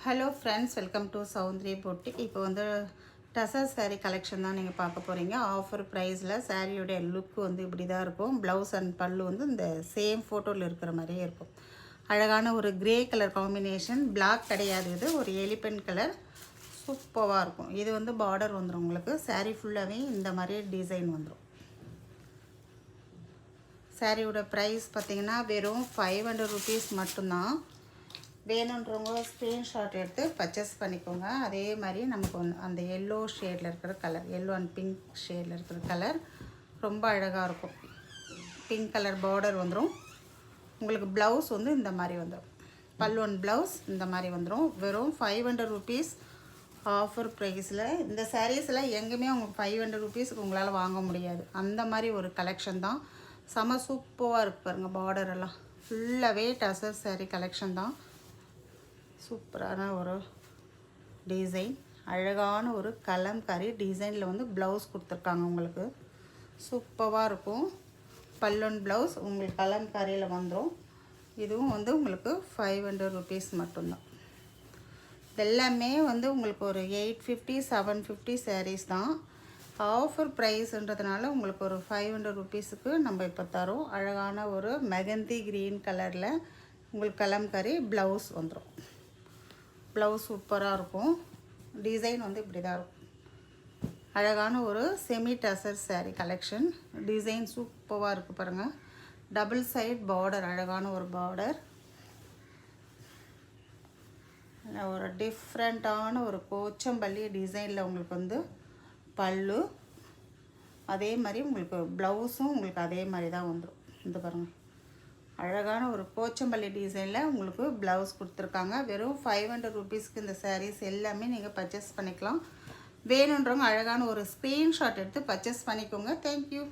Hello friends, welcome to Soundari boutique. இப்போ வந்து tussar sari collection தான் நீங்கள் பார்க்க போகிறீங்க. ஆஃபர் ப்ரைஸில் சாரியோடைய லுக் வந்து இப்படி தான் இருக்கும். ப்ளவுஸ் அண்ட் பல்லு வந்து இந்த சேம் ஃபோட்டோவில் இருக்கிற மாதிரியே இருக்கும். அழகான ஒரு கிரே கலர் காம்பினேஷன், பிளாக் கிடையாது, இது ஒரு எலிபென்ட் கலர், சூப்பராக இருக்கும். இது வந்து பார்டர் வந்துடும் உங்களுக்கு. சாரீ ஃபுல்லாகவே இந்த மாதிரி டிசைன் வந்துடும். சாரியோட ப்ரைஸ் பார்த்திங்கன்னா வெறும் 500 rupees மட்டும்தான். வேணுன்றவங்க ஸ்க்ரீன்ஷாட் எடுத்து பர்ச்சேஸ் பண்ணிக்கோங்க. அதே மாதிரி நமக்கு அந்த எல்லோ ஷேடில் இருக்கிற கலர், எல்லோ அண்ட் பிங்க் ஷேடில் இருக்கிற கலர் ரொம்ப அழகாக இருக்கும். பிங்க் கலர் பார்டர் வந்துடும் உங்களுக்கு. ப்ளவுஸ் வந்து இந்த மாதிரி வந்துடும். பல்லு அண்ட் ப்ளவுஸ் இந்த மாதிரி வந்துடும். வெறும் 500 rupees ஆஃபர் ப்ரைஸில். இந்த சாரீஸில் எங்கேயுமே உங்களுக்கு 500 rupeesக்கு உங்களால் வாங்க முடியாது. அந்த மாதிரி ஒரு கலெக்ஷன் தான். செம சூப்பராக இருக்குது பாருங்கள். பார்டர் எல்லாம் ஃபுல்லாகவே டசர் சாரீ கலெக்ஷன் தான். சூப்பரான ஒரு டிசைன், அழகான ஒரு கலம்காரி டிசைனில் வந்து ப்ளவுஸ் கொடுத்துருக்காங்க உங்களுக்கு. சூப்பராக இருக்கும். பல்லு ப்ளவுஸ் உங்களுக்கு கலம்காரியில் வந்துடும். இதுவும் வந்து உங்களுக்கு 500 rupees மட்டும்தான். இதெல்லாமே வந்து உங்களுக்கு ஒரு 850 750 sarees தான். ஆஃபர் ப்ரைஸ்ன்றதுனால உங்களுக்கு ஒரு 500 rupeesக்கு நம்ம இப்போ தரோம். அழகான ஒரு மெகந்தி க்ரீன் கலரில் உங்களுக்கு கலம்காரி ப்ளவுஸ் வந்துடும். ப்ளவுஸ் சூப்பராக இருக்கும். டிசைன் வந்து இப்படி தான் இருக்கும். அழகான ஒரு semi tussar sari collection. Design சூப்பராக இருக்குது பாருங்கள். டபுள் சைட் பார்டர், அழகான ஒரு பார்டர், ஒரு டிஃப்ரெண்ட்டான ஒரு கோச்சம்பள்ளி டிசைனில் உங்களுக்கு வந்து பல்லு. அதே மாதிரி உங்களுக்கு ப்ளவுஸும் உங்களுக்கு அதே மாதிரி தான் வந்துடும். இந்த பாருங்கள், அழகான ஒரு கோச்சம்பள்ளி டிசைனில் உங்களுக்கு ப்ளவுஸ் கொடுத்துருக்காங்க. வெறும் 500 rupeesக்கு இந்த சாரீஸ் எல்லாமே நீங்கள் பர்ச்சேஸ் பண்ணிக்கலாம். வேணுன்றவங்க அழகான ஒரு ஸ்க்ரீன்ஷாட் எடுத்து பர்ச்சேஸ் பண்ணிக்கோங்க. தேங்க்யூ.